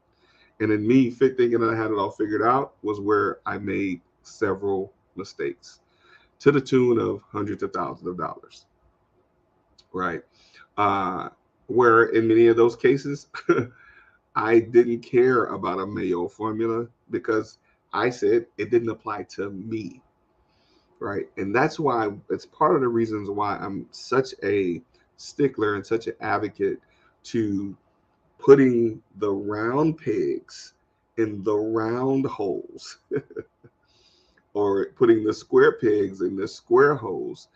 And in me thinking that I had it all figured out was where I made several mistakes to the tune of hundreds of thousands of dollars. Right. Uh, where in many of those cases, I didn't care about a MAO formula because I said it didn't apply to me. Right. And that's why it's part of the reasons why I'm such a stickler and such an advocate to putting the round pegs in the round holes or putting the square pegs in the square holes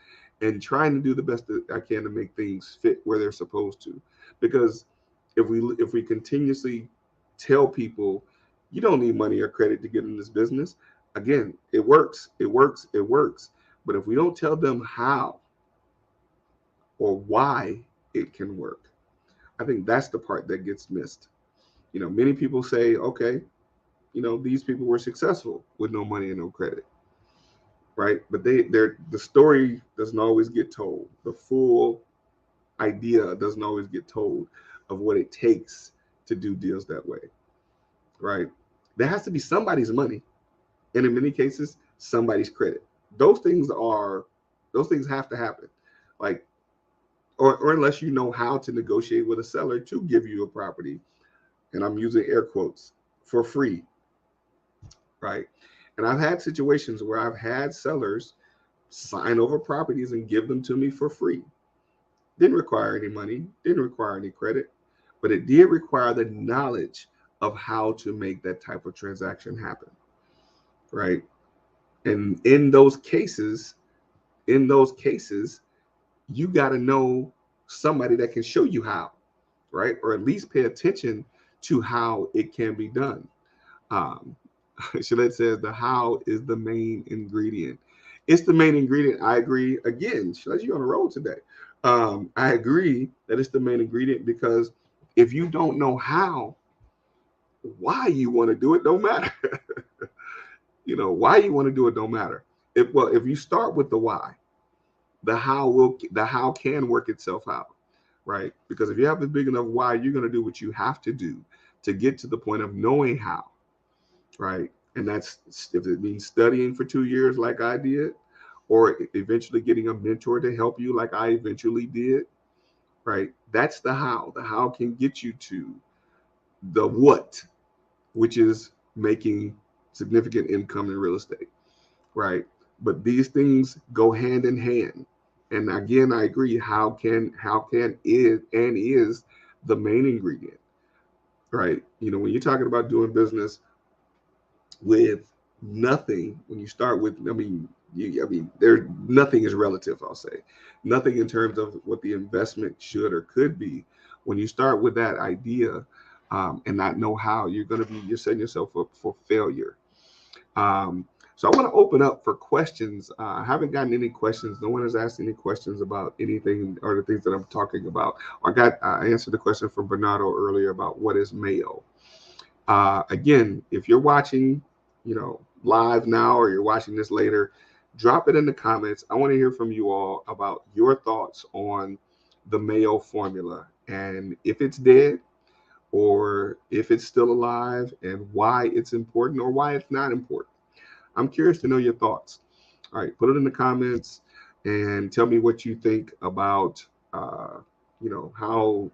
and trying to do the best that I can to make things fit where they're supposed to. Because if we continuously tell people you don't need money or credit to get in this business, again, it works, it works, it works. But if we don't tell them how or why it can work, I think that's the part that gets missed. Many people say, okay, these people were successful with no money and no credit, right? But the story doesn't always get told. The full idea doesn't always get told of what it takes to do deals that way, right? There has to be somebody's money, and in many cases, somebody's credit. Those things have to happen, like, or unless you know how to negotiate with a seller to give you a property, and I'm using air quotes, for free, right? And I've had situations where I've had sellers sign over properties and give them to me for free. Didn't require any money, didn't require any credit, but it did require the knowledge of how to make that type of transaction happen, right? And in those cases, you got to know somebody that can show you how, right? Or at least pay attention to how it can be done. Um, Shalette says the how is the main ingredient. It's the main ingredient. I agree. Again, Shalette, you on the road today. I agree that it's the main ingredient because if you don't know how, why you want to do it don't matter. Why you want to do it don't matter. If you start with the why, the how can work itself out, right? Because if you have a big enough why, you're going to do what you have to do to get to the point of knowing how, right? And that's if it means studying for 2 years like I did, or eventually getting a mentor to help you like I eventually did, right? That's the how. The how can get you to the what, which is making significant income in real estate, right? But these things go hand in hand. And again, I agree. How can is the main ingredient. right? You know, when you're talking about doing business with nothing, when you start with, there nothing is relative. I'll say nothing in terms of what the investment should or could be. When you start with that idea and not know how, you're setting yourself up for failure. So I want to open up for questions. I haven't gotten any questions. No one has asked any questions about anything or the things that I'm talking about. I answered the question from Bernardo earlier about what is MAO. Again, if you're watching, live now or you're watching this later, drop it in the comments. I want to hear from you all about your thoughts on the MAO formula and if it's dead or if it's still alive and why it's important or why it's not important. I'm curious to know your thoughts. All right, put it in the comments and tell me what you think about, how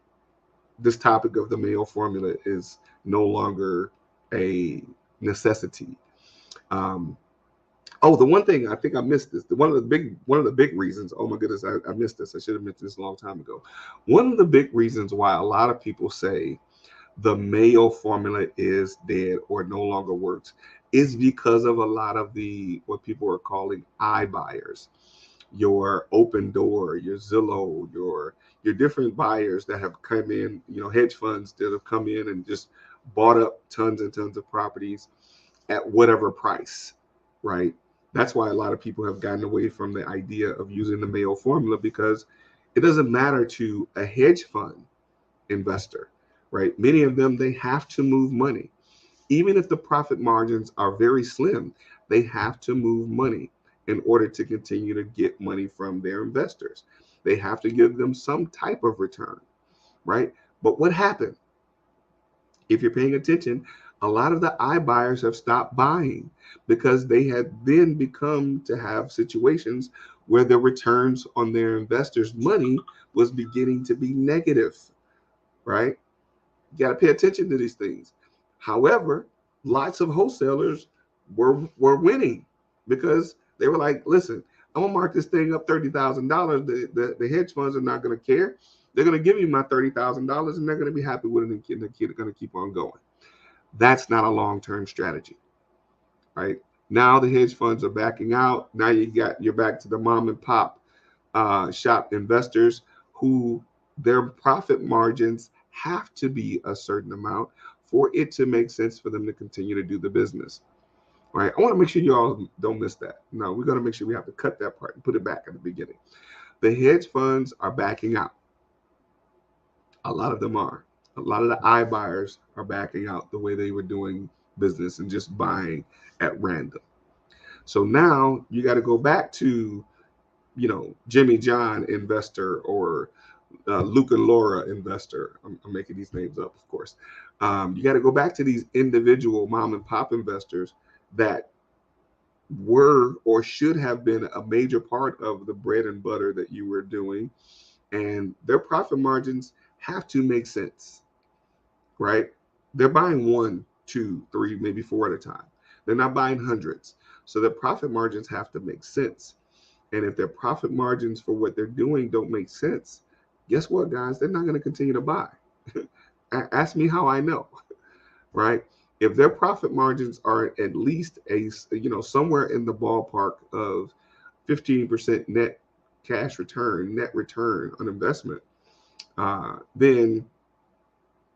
this topic of the MAO formula is no longer a necessity. Um, oh, the one thing I think I missed this. One of the big reasons. Oh my goodness, I missed this. I should have mentioned this a long time ago. One of the big reasons why a lot of people say the MAO formula is dead or no longer works is because of a lot of the what people are calling iBuyers, your Open Door, your Zillow, your different buyers that have come in, hedge funds that have come in and just bought up tons and tons of properties at whatever price, right? That's why a lot of people have gotten away from the idea of using the MAO formula because it doesn't matter to a hedge fund investor, right? Many of them, they have to move money. Even if the profit margins are very slim, they have to move money in order to continue to get money from their investors. They have to give them some type of return, right? But what happened? If you're paying attention, a lot of the iBuyers have stopped buying because they had then become to have situations where the returns on their investors' money was beginning to be negative, right? You got to pay attention to these things. However, lots of wholesalers were winning because they were like, listen, I'm gonna mark this thing up $30,000. The hedge funds are not gonna care. They're gonna give me my $30,000 and they're gonna be happy with it and they're gonna keep on going. That's not a long-term strategy, right? Now the hedge funds are backing out. Now you're back to the mom and pop shop investors who their profit margins have to be a certain amount for it to make sense for them to continue to do the business. All right. I want to make sure you all don't miss that. No, we're going to make sure we have to cut that part and put it back at the beginning. The hedge funds are backing out. A lot of them are. A lot of the iBuyers are backing out the way they were doing business and just buying at random. So now you got to go back to, Jimmy John investor or Luke and Laura investor. I'm making these names up, of course. You got to go back to these individual mom and pop investors that were or should have been a major part of the bread and butter that you were doing. And their profit margins have to make sense, right? They're buying one, two, three, maybe four at a time. They're not buying hundreds. So their profit margins have to make sense. And if their profit margins for what they're doing don't make sense, guess what, guys? They're not going to continue to buy. Ask me how I know, right? If their profit margins are at least somewhere in the ballpark of 15% net return on investment, then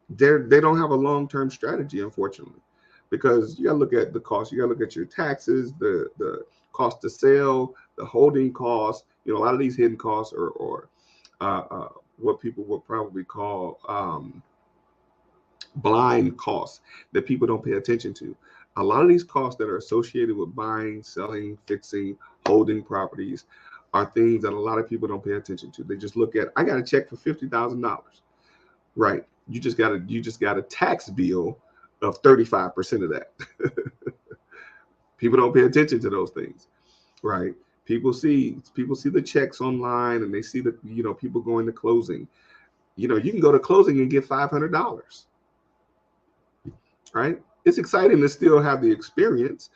they don't have a long-term strategy, unfortunately, because you got to look at the cost. You got to look at your taxes, the cost to sell, the holding costs. A lot of these hidden costs or what people would probably call blind costs that people don't pay attention to. A lot of these costs that are associated with buying, selling, fixing, holding properties are things that a lot of people don't pay attention to. They just look at, I got a check for $50,000. Right. You just got a tax bill of 35% of that. People don't pay attention to those things. Right. People see the checks online and they see the, people going to closing. You can go to closing and get $500. Right. It's exciting to still have the experience,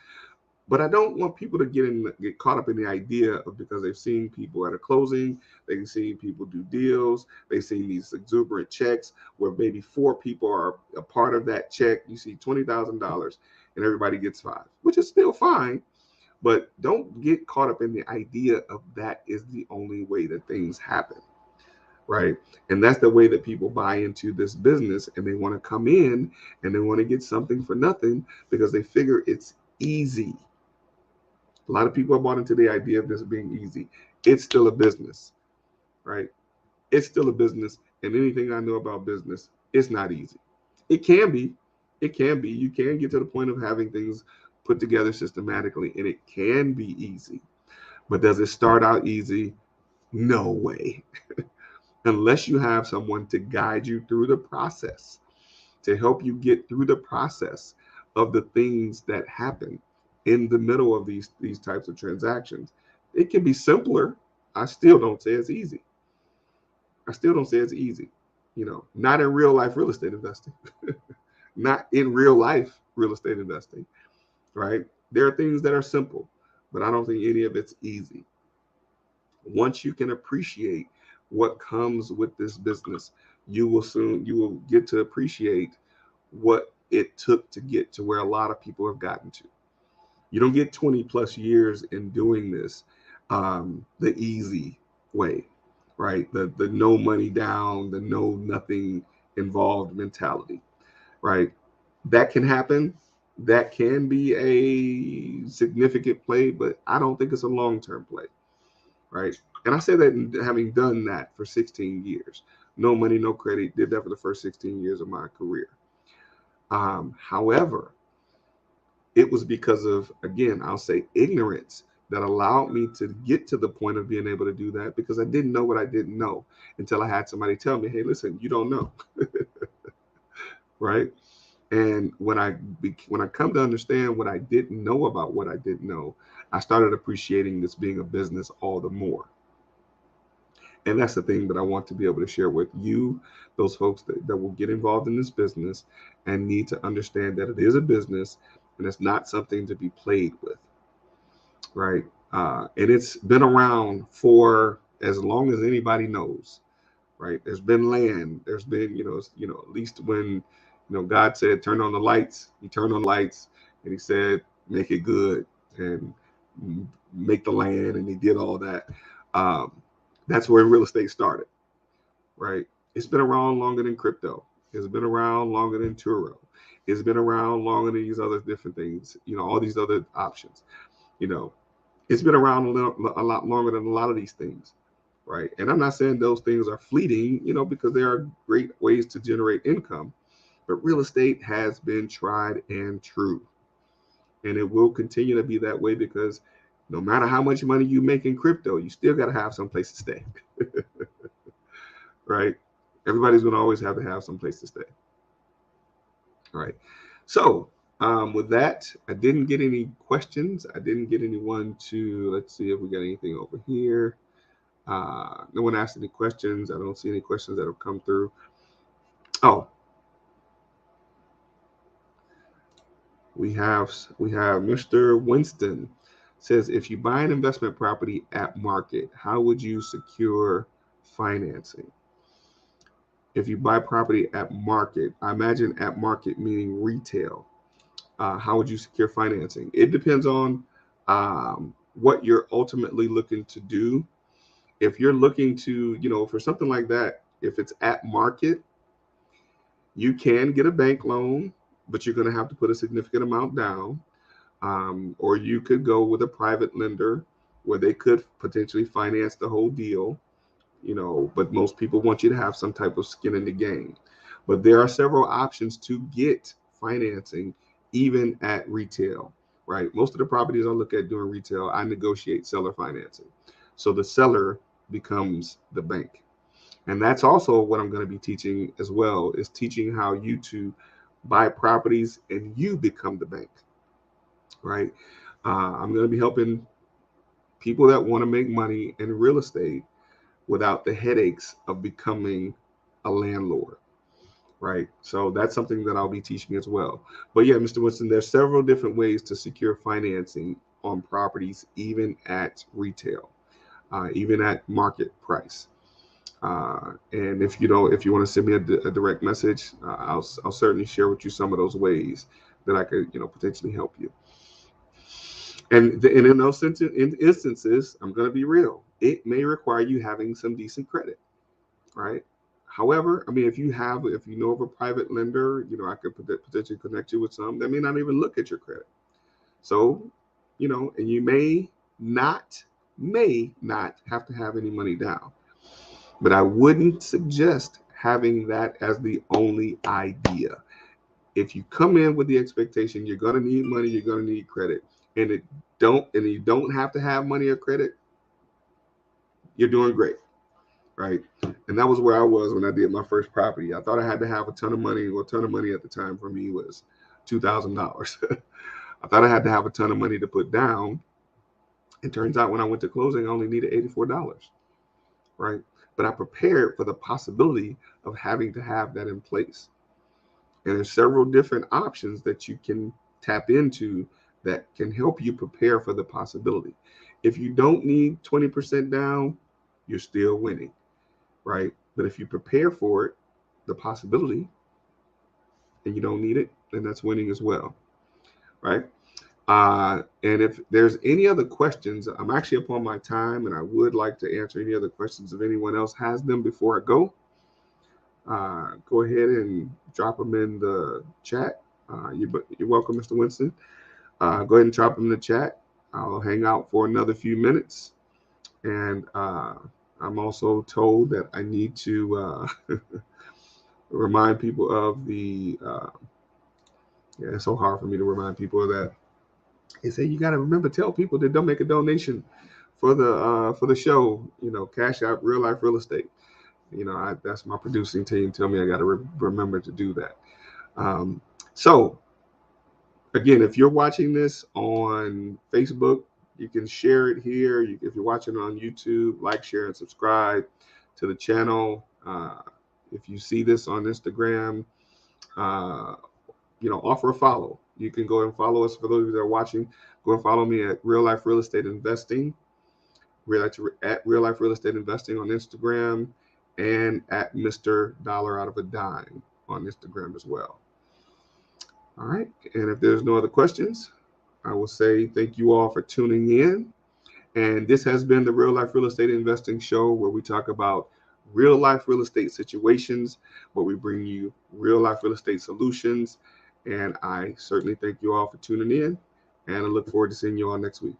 But I don't want people to get caught up in the idea of, because they've seen people at a closing, they've seen people do deals, they've seen these exuberant checks where maybe 4 people are a part of that check. You see $20,000 and everybody gets 5, which is still fine. But don't get caught up in the idea of that is the only way that things happen, right? And that's the way that people buy into this business, and they want to come in and they want to get something for nothing because they figure it's easy. A lot of people are bought into the idea of this being easy. It's still a business, right? It's still a business, and anything I know about business, it's not easy. It can be. It can be. You can get to the point of having things put together systematically, and it can be easy. But does it start out easy? No way. Unless you have someone to guide you through the process, to help you get through the process of the things that happen in the middle of these types of transactions. It can be simpler. I still don't say it's easy. I still don't say it's easy. Not in real life real estate investing, not in real life real estate investing, right? There are things that are simple, but I don't think any of it's easy. Once you can appreciate what comes with this business, you will get to appreciate what it took to get to where a lot of people have gotten to. You don't get 20 plus years in doing this the easy way, right? The no money down, the no nothing involved mentality, right? That can happen. That can be a significant play, but I don't think it's a long-term play, right? And I say that having done that for 16 years. No money, no credit, did that for the first 16 years of my career. However, it was because of, again, I'll say ignorance that allowed me to get to the point of being able to do that, because I didn't know what I didn't know until I had somebody tell me, hey, listen, you don't know. Right? And when I come to understand what I didn't know about what I didn't know, I started appreciating this being a business all the more. And that's the thing that I want to be able to share with you, those folks that will get involved in this business and need to understand that it is a business and it's not something to be played with, right? And it's been around for as long as anybody knows, right? There's been land. There's been, at least when, God said, turn on the lights, he turned on the lights, and he said, make it good and make the land. And he did all that. That's where real estate started, right? It's been around longer than crypto. It's been around longer than Turo. It's been around longer than these other different things, all these other options. It's been around a lot longer than a lot of these things, right? And I'm not saying those things are fleeting, because there are great ways to generate income, but real estate has been tried and true. And it will continue to be that way, because no matter how much money you make in crypto, you still got to have some place to stay. Right? Everybody's going to always have to have some place to stay. All right. So with that, I didn't get any questions. I didn't get anyone to, let's see if we got anything over here. No one asked any questions. I don't see any questions that have come through. Oh, we have Mr. Winston says, if you buy an investment property at market, how would you secure financing? If you buy property at market, I imagine at market meaning retail. How would you secure financing? It depends on what you're ultimately looking to do. If you're looking to, for something like that, if it's at market, you can get a bank loan, but you're going to have to put a significant amount down. Or you could go with a private lender where they could potentially finance the whole deal, but most people want you to have some type of skin in the game. But there are several options to get financing, even at retail, right? Most of the properties I look at doing retail, I negotiate seller financing. So the seller becomes the bank. And that's also what I'm going to be teaching as well, is teaching how you to buy properties and you become the bank, right? I'm going to be helping people that want to make money in real estate without the headaches of becoming a landlord, right? So that's something that I'll be teaching as well. But yeah, Mr. Winston, there's several different ways to secure financing on properties, even at retail, even at market price. And if you want to send me a direct message, I'll certainly share with you some of those ways that I could, potentially help you. And in those instances, I'm going to be real. It may require you having some decent credit, right? However, I mean, if you know of a private lender, I could potentially connect you with some that may not even look at your credit. So, and you may not have to have any money down. But I wouldn't suggest having that as the only idea. If you come in with the expectation you're going to need money, you're going to need credit, and you don't have to have money or credit, you're doing great, right? And that was where I was when I did my first property. I thought I had to have a ton of money. Well, a ton of money at the time for me was $2,000. I thought I had to have a ton of money to put down. It turns out when I went to closing, I only needed $84, right? But I prepared for the possibility of having to have that in place. And there's several different options that you can tap into that can help you prepare for the possibility. If you don't need 20% down, you're still winning, right? But if you prepare for it, the possibility, and you don't need it, then that's winning as well, right? And if there's any other questions, I'm actually up on my time, and I would like to answer any other questions if anyone else has them before I go. Go ahead and drop them in the chat. You're welcome, Mr. Winston. Go ahead and drop them in the chat. I'll hang out for another few minutes. And I'm also told that I need to remind people of the, it's so hard for me to remind people of that. They say you got to remember, tell people that don't make a donation for the show. Cash out Real Life Real Estate. That's my producing team. Tell me I got to remember to do that. So again, if you're watching this on Facebook, you can share it here. If you're watching on YouTube, like, share, and subscribe to the channel. If you see this on Instagram, offer a follow. You can go and follow us. For those of you that are watching, go and follow me at Real Life Real Estate Investing, at Real Life Real Estate Investing on Instagram, and at Mr. Dollar Out of a Dime on Instagram as well. All right. And if there's no other questions, I will say thank you all for tuning in. And this has been the Real Life Real Estate Investing Show, where we talk about real life real estate situations, where we bring you real life real estate solutions. And I certainly thank you all for tuning in, and I look forward to seeing you all next week.